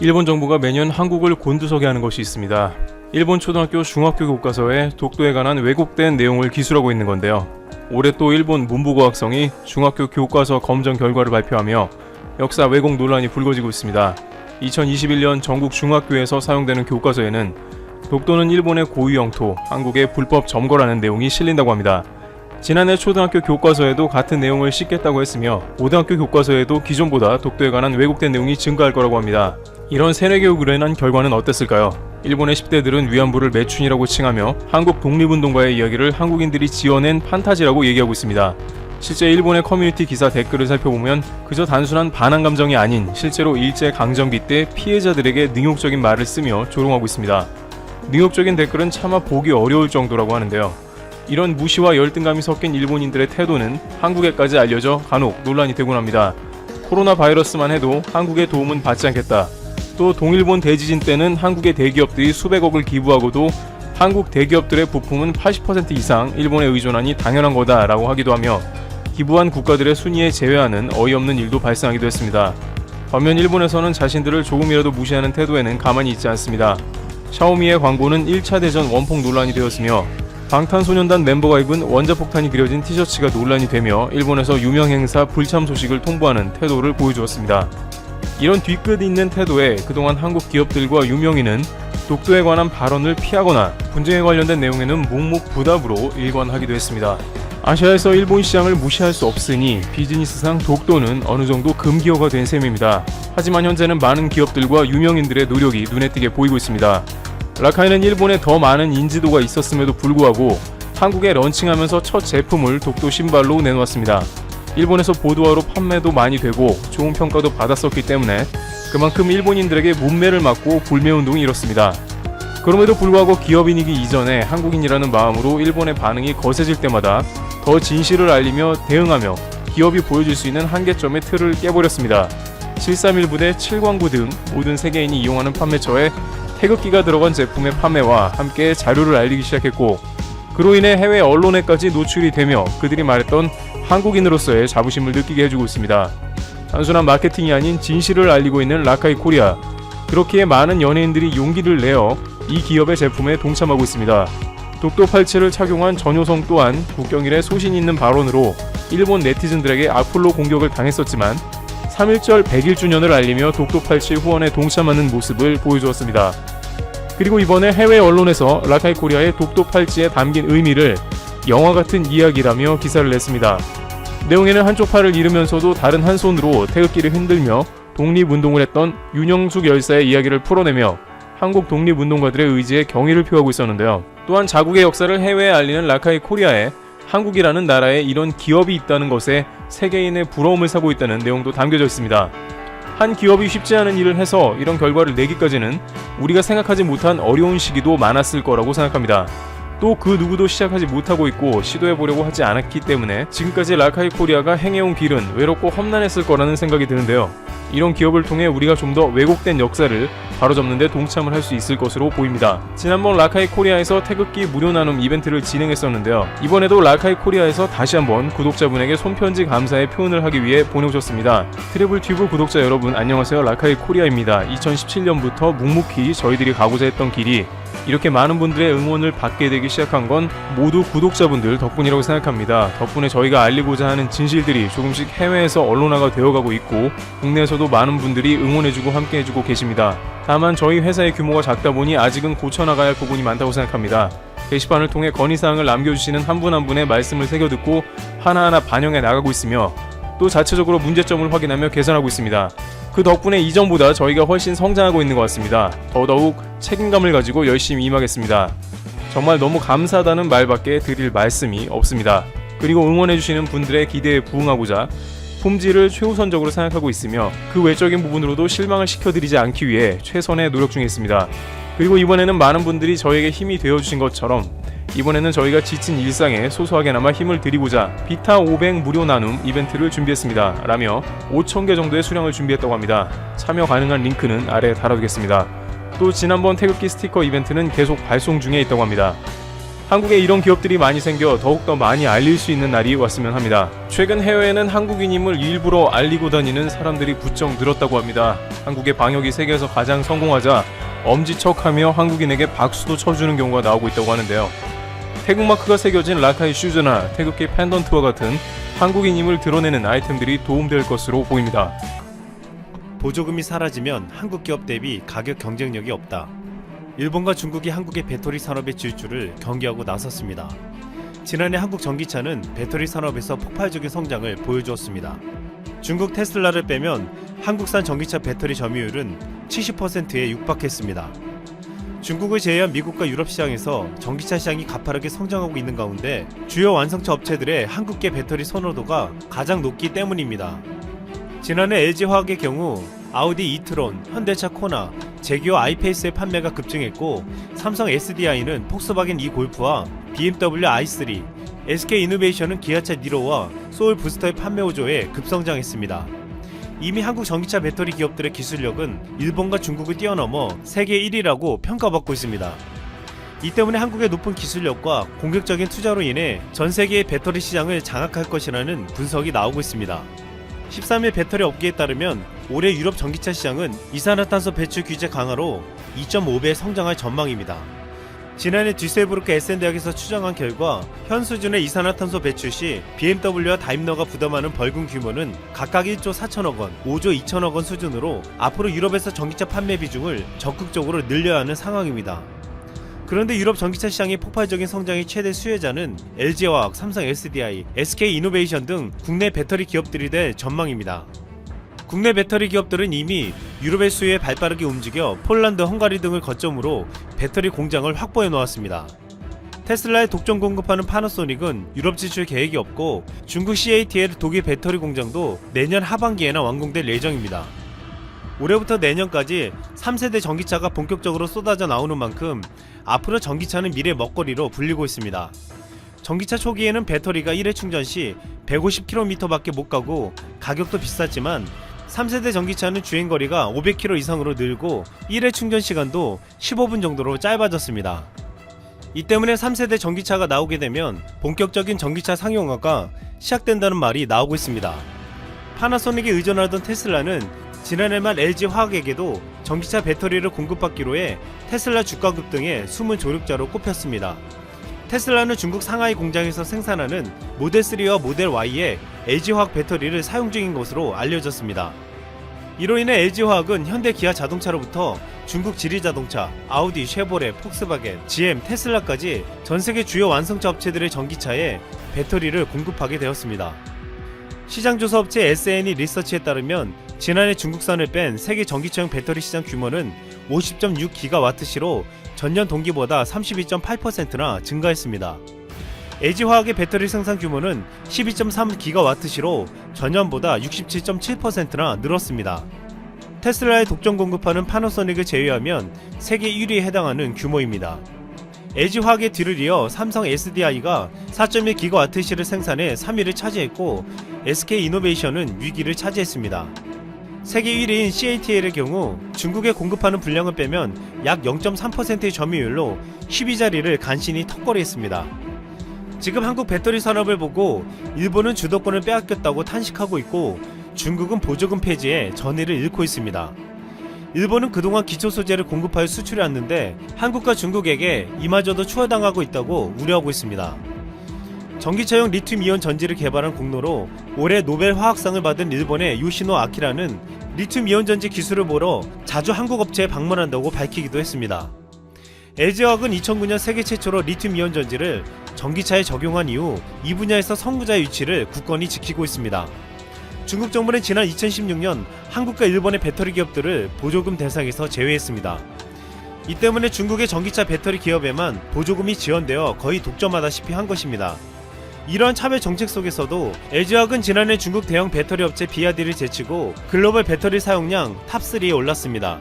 일본 정부가 매년 한국을 곤두서게 하는 것이 있습니다. 일본 초등학교 중학교 교과서에 독도에 관한 왜곡된 내용을 기술하고 있는 건데요. 올해 또 일본 문부과학성이 중학교 교과서 검정 결과를 발표하며 역사 왜곡 논란이 불거지고 있습니다. 2021년 전국 중학교에서 사용되는 교과서에는 독도는 일본의 고유 영토, 한국의 불법 점거라는 내용이 실린다고 합니다. 지난해 초등학교 교과서에도 같은 내용을 싣겠다고 했으며 고등학교 교과서에도 기존보다 독도에 관한 왜곡된 내용이 증가할 거라고 합니다. 이런 세뇌교육으로 인한 결과는 어땠을까요? 일본의 10대들은 위안부를 매춘이라고 칭하며 한국 독립운동가의 이야기를 한국인들이 지어낸 판타지라고 얘기하고 있습니다. 실제 일본의 커뮤니티 기사 댓글을 살펴보면 그저 단순한 반항 감정이 아닌 실제로 일제강점기 때 피해자들에게 능욕적인 말을 쓰며 조롱하고 있습니다. 능욕적인 댓글은 차마 보기 어려울 정도라고 하는데요. 이런 무시와 열등감이 섞인 일본인들의 태도는 한국에까지 알려져 간혹 논란이 되곤 합니다. 코로나 바이러스만 해도 한국의 도움은 받지 않겠다. 또 동일본 대지진 때는 한국의 대기업들이 수백억을 기부하고도 한국 대기업들의 부품은 80% 이상 일본에 의존하니 당연한 거다라고 하기도 하며 기부한 국가들의 순위에 제외하는 어이없는 일도 발생하기도 했습니다. 반면 일본에서는 자신들을 조금이라도 무시하는 태도에는 가만히 있지 않습니다. 샤오미의 광고는 1차 대전 원폭 논란이 되었으며 방탄소년단 멤버가 입은 원자폭탄이 그려진 티셔츠가 논란이 되며 일본에서 유명 행사 불참 소식을 통보하는 태도를 보여주었습니다. 이런 뒤끝 있는 태도에 그동안 한국 기업들과 유명인은 독도에 관한 발언을 피하거나 분쟁에 관련된 내용에는 묵묵부답으로 일관하기도 했습니다. 아시아에서 일본 시장을 무시할 수 없으니 비즈니스상 독도는 어느 정도 금기어가 된 셈입니다. 하지만 현재는 많은 기업들과 유명인들의 노력이 눈에 띄게 보이고 있습니다. 라카이는 일본에 더 많은 인지도가 있었음에도 불구하고 한국에 런칭하면서 첫 제품을 독도 신발로 내놓았습니다. 일본에서 보도화로 판매도 많이 되고 좋은 평가도 받았었기 때문에 그만큼 일본인들에게 문매를 맞고 불매운동이 일었습니다. 그럼에도 불구하고 기업인이기 이전에 한국인이라는 마음으로 일본의 반응이 거세질 때마다 더 진실을 알리며 대응하며 기업이 보여줄 수 있는 한계점의 틀을 깨버렸습니다. 731 부대 7광구 등 모든 세계인이 이용하는 판매처에 태극기가 들어간 제품의 판매와 함께 자료를 알리기 시작했고 그로 인해 해외 언론에까지 노출이 되며 그들이 말했던 한국인으로서의 자부심을 느끼게 해주고 있습니다. 단순한 마케팅이 아닌 진실을 알리고 있는 라카이 코리아. 그렇기에 많은 연예인들이 용기를 내어 이 기업의 제품에 동참하고 있습니다. 독도 팔찌를 착용한 전효성 또한 국경일에 소신 있는 발언으로 일본 네티즌들에게 악플로 공격을 당했었지만 3.1절 100일주년을 알리며 독도 팔찌 후원에 동참하는 모습을 보여주었습니다. 그리고 이번에 해외 언론에서 라카이 코리아의 독도 팔찌에 담긴 의미를 영화 같은 이야기라며 기사를 냈습니다. 내용에는 한쪽 팔을 잃으면서도 다른 한 손으로 태극기를 흔들며 독립운동을 했던 윤영숙 열사의 이야기를 풀어내며 한국 독립운동가들의 의지에 경의를 표하고 있었는데요. 또한 자국의 역사를 해외에 알리는 라카이 코리아에 한국이라는 나라에 이런 기업이 있다는 것에 세계인의 부러움을 사고 있다는 내용도 담겨져 있습니다. 한 기업이 쉽지 않은 일을 해서 이런 결과를 내기까지는 우리가 생각하지 못한 어려운 시기도 많았을 거라고 생각합니다. 또 그 누구도 시작하지 못하고 있고 시도해보려고 하지 않았기 때문에 지금까지 라카이 코리아가 행해온 길은 외롭고 험난했을 거라는 생각이 드는데요. 이런 기업을 통해 우리가 좀 더 왜곡된 역사를 바로잡는 데 동참을 할 수 있을 것으로 보입니다. 지난번 라카이 코리아에서 태극기 무료 나눔 이벤트를 진행했었는데요. 이번에도 라카이 코리아에서 다시 한번 구독자분에게 손편지 감사의 표현을 하기 위해 보내오셨습니다. 트래블튜브 구독자 여러분 안녕하세요. 라카이 코리아입니다. 2017년부터 묵묵히 저희들이 가고자 했던 길이 이렇게 많은 분들의 응원을 받게 되기 시작한 건 모두 구독자분들 덕분이라고 생각합니다. 덕분에 저희가 알리고자 하는 진실들이 조금씩 해외에서 언론화가 되어가고 있고 국내에서도 많은 분들이 응원해주고 함께해주고 계십니다. 다만 저희 회사의 규모가 작다 보니 아직은 고쳐나가야 할 부분이 많다고 생각합니다. 게시판을 통해 건의사항을 남겨주시는 한 분 한 분의 말씀을 새겨듣고 하나하나 반영해 나가고 있으며 또 자체적으로 문제점을 확인하며 개선하고 있습니다. 그 덕분에 이전보다 저희가 훨씬 성장하고 있는 것 같습니다. 더더욱 책임감을 가지고 열심히 임하겠습니다. 정말 너무 감사하다는 말밖에 드릴 말씀이 없습니다. 그리고 응원해주시는 분들의 기대에 부응하고자 품질을 최우선적으로 생각하고 있으며 그 외적인 부분으로도 실망을 시켜드리지 않기 위해 최선의 노력 중에 있습니다. 그리고 이번에는 많은 분들이 저에게 힘이 되어주신 것처럼 이번에는 저희가 지친 일상에 소소하게나마 힘을 드리고자 비타 500 무료 나눔 이벤트를 준비했습니다. 라며 5,000개 정도의 수량을 준비했다고 합니다. 참여 가능한 링크는 아래에 달아두겠습니다. 또 지난번 태극기 스티커 이벤트는 계속 발송 중에 있다고 합니다. 한국에 이런 기업들이 많이 생겨 더욱더 많이 알릴 수 있는 날이 왔으면 합니다. 최근 해외에는 한국인임을 일부러 알리고 다니는 사람들이 부쩍 늘었다고 합니다. 한국의 방역이 세계에서 가장 성공하자 엄지척하며 한국인에게 박수도 쳐주는 경우가 나오고 있다고 하는데요. 태국 마크가 새겨진 라카이 슈즈나 태극기 펜던트와 같은 한국인임을 드러내는 아이템들이 도움될 것으로 보입니다. 보조금이 사라지면 한국 기업 대비 가격 경쟁력이 없다. 일본과 중국이 한국의 배터리 산업의 질주를 경계하고 나섰습니다. 지난해 한국 전기차는 배터리 산업에서 폭발적인 성장을 보여주었습니다. 중국 테슬라를 빼면 한국산 전기차 배터리 점유율은 70%에 육박했습니다. 중국을 제외한 미국과 유럽 시장에서 전기차 시장이 가파르게 성장하고 있는 가운데 주요 완성차 업체들의 한국계 배터리 선호도가 가장 높기 때문입니다. 지난해 LG화학의 경우 아우디 이트론, 현대차 코나, 제기어 아이페이스의 판매가 급증했고 삼성 SDI는 폭스바겐 E-골프와 BMW i3, SK이노베이션은 기아차 니로와 소울 부스터의 판매 호조에 급성장했습니다. 이미 한국 전기차 배터리 기업들의 기술력은 일본과 중국을 뛰어넘어 세계 1위라고 평가받고 있습니다. 이 때문에 한국의 높은 기술력과 공격적인 투자로 인해 전 세계의 배터리 시장을 장악할 것이라는 분석이 나오고 있습니다. 13일 배터리 업계에 따르면 올해 유럽 전기차 시장은 이산화탄소 배출 규제 강화로 2.5배 성장할 전망입니다. 지난해 뒤셀브루크 에센대학에서 추정한 결과 현 수준의 이산화탄소 배출 시 BMW와 다임러가 부담하는 벌금 규모는 각각 1조 4천억 원, 5조 2천억 원 수준으로 앞으로 유럽에서 전기차 판매 비중을 적극적으로 늘려야 하는 상황입니다. 그런데 유럽 전기차 시장의 폭발적인 성장의 최대 수혜자는 LG화학, 삼성 SDI, SK이노베이션 등 국내 배터리 기업들이 될 전망입니다. 국내 배터리 기업들은 이미 유럽의 수요에 발빠르게 움직여 폴란드, 헝가리 등을 거점으로 배터리 공장을 확보해 놓았습니다. 테슬라에 독점 공급하는 파나소닉은 유럽 진출 계획이 없고 중국 CATL 독일 배터리 공장도 내년 하반기에나 완공될 예정입니다. 올해부터 내년까지 3세대 전기차가 본격적으로 쏟아져 나오는 만큼 앞으로 전기차는 미래 먹거리로 불리고 있습니다. 전기차 초기에는 배터리가 1회 충전 시 150km밖에 못 가고 가격도 비쌌지만 3세대 전기차는 주행거리가 500km 이상으로 늘고 1회 충전 시간도 15분 정도로 짧아졌습니다. 이 때문에 3세대 전기차가 나오게 되면 본격적인 전기차 상용화가 시작된다는 말이 나오고 있습니다. 파나소닉에 의존하던 테슬라는 지난해 말 LG화학에게도 전기차 배터리를 공급받기로 해 테슬라 주가 급등의 숨은 조력자로 꼽혔습니다. 테슬라는 중국 상하이 공장에서 생산하는 모델3와 모델Y에 LG화학 배터리를 사용 중인 것으로 알려졌습니다. 이로 인해 LG화학은 현대 기아 자동차로부터 중국 지리자동차, 아우디, 쉐보레, 폭스바겐, GM, 테슬라까지 전세계 주요 완성차 업체들의 전기차에 배터리를 공급하게 되었습니다. 시장조사 업체 SNE 리서치에 따르면 지난해 중국산을 뺀 세계 전기차용 배터리 시장 규모는 50.6GWh로 전년 동기보다 32.8%나 증가했습니다. LG화학의 배터리 생산 규모는 12.3GWh로 전년보다 67.7%나 늘었습니다. 테슬라에 독점 공급하는 파나소닉을 제외하면 세계 1위에 해당하는 규모입니다. LG화학의 뒤를 이어 삼성 SDI가 4.1GWh를 생산해 3위를 차지했고 SK이노베이션은 위기를 차지했습니다. 세계 1위인 CATL의 경우 중국에 공급하는 분량을 빼면 약 0.3%의 점유율로 10위자리를 간신히 턱걸이했습니다. 지금 한국 배터리 산업을 보고 일본은 주도권을 빼앗겼다고 탄식하고 있고 중국은 보조금 폐지에 전의를 잃고 있습니다. 일본은 그동안 기초 소재를 공급하여 수출해왔는데 한국과 중국에게 이마저도 추월당하고 있다고 우려하고 있습니다. 전기차용 리튬이온 전지를 개발한 공로로 올해 노벨 화학상을 받은 일본의 요시노 아키라는 리튬이온 전지 기술을 보러 자주 한국 업체에 방문한다고 밝히기도 했습니다. LG화학은 2009년 세계 최초로 리튬이온 전지를 전기차에 적용한 이후 이 분야에서 선구자의 위치를 굳건히 지키고 있습니다. 중국 정부는 지난 2016년 한국과 일본의 배터리 기업들을 보조금 대상에서 제외했습니다. 이 때문에 중국의 전기차 배터리 기업에만 보조금이 지원되어 거의 독점하다시피 한 것입니다. 이러한 차별 정책 속에서도 LG화학은 지난해 중국 대형 배터리 업체 비아디를 제치고 글로벌 배터리 사용량 탑3에 올랐습니다.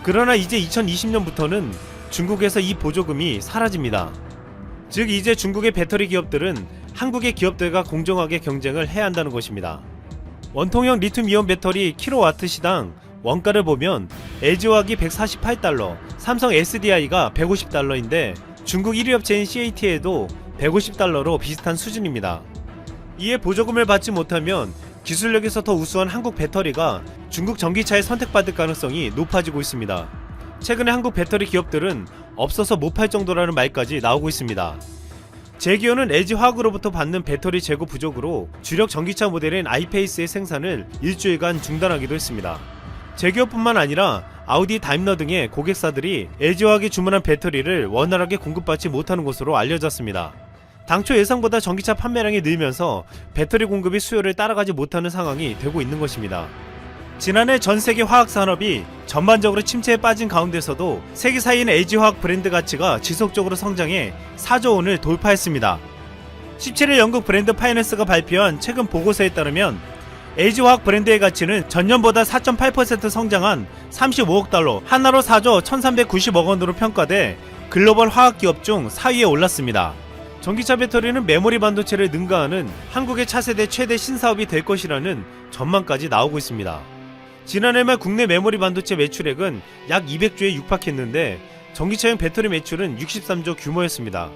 그러나 이제 2020년부터는 중국에서 이 보조금이 사라집니다. 즉 이제 중국의 배터리 기업들은 한국의 기업들과 공정하게 경쟁을 해야 한다는 것입니다. 원통형 리튬이온 배터리 킬로와트 시당 원가를 보면 LG화학이 $148, 삼성 SDI가 $150인데 중국 1위 업체인 CAT에도 150달러로 비슷한 수준입니다. 이에 보조금을 받지 못하면 기술력에서 더 우수한 한국 배터리가 중국 전기차에 선택받을 가능성이 높아지고 있습니다. 최근에 한국 배터리 기업들은 없어서 못 팔 정도라는 말까지 나오고 있습니다. 제기어는 LG화학으로부터 받는 배터리 재고 부족으로 주력 전기차 모델인 아이페이스의 생산을 일주일간 중단하기도 했습니다. 제기어뿐만 아니라 아우디, 다임러 등의 고객사들이 LG화학이 주문한 배터리를 원활하게 공급받지 못하는 것으로 알려졌습니다. 당초 예상보다 전기차 판매량이 늘면서 배터리 공급이 수요를 따라가지 못하는 상황이 되고 있는 것입니다. 지난해 전 세계 화학 산업이 전반적으로 침체에 빠진 가운데서도 세계사인 LG화학 브랜드 가치가 지속적으로 성장해 4조 원을 돌파했습니다. 17일 영국 브랜드 파이낸스가 발표한 최근 보고서에 따르면 LG화학 브랜드의 가치는 전년보다 4.8% 성장한 35억 달러, 하나로 4조 1390억 원으로 평가돼 글로벌 화학 기업 중 4위에 올랐습니다. 전기차 배터리는 메모리 반도체를 능가하는 한국의 차세대 최대 신사업이 될 것이라는 전망까지 나오고 있습니다. 지난해 말 국내 메모리 반도체 매출액은 약 200조에 육박했는데 전기차용 배터리 매출은 63조 규모였습니다.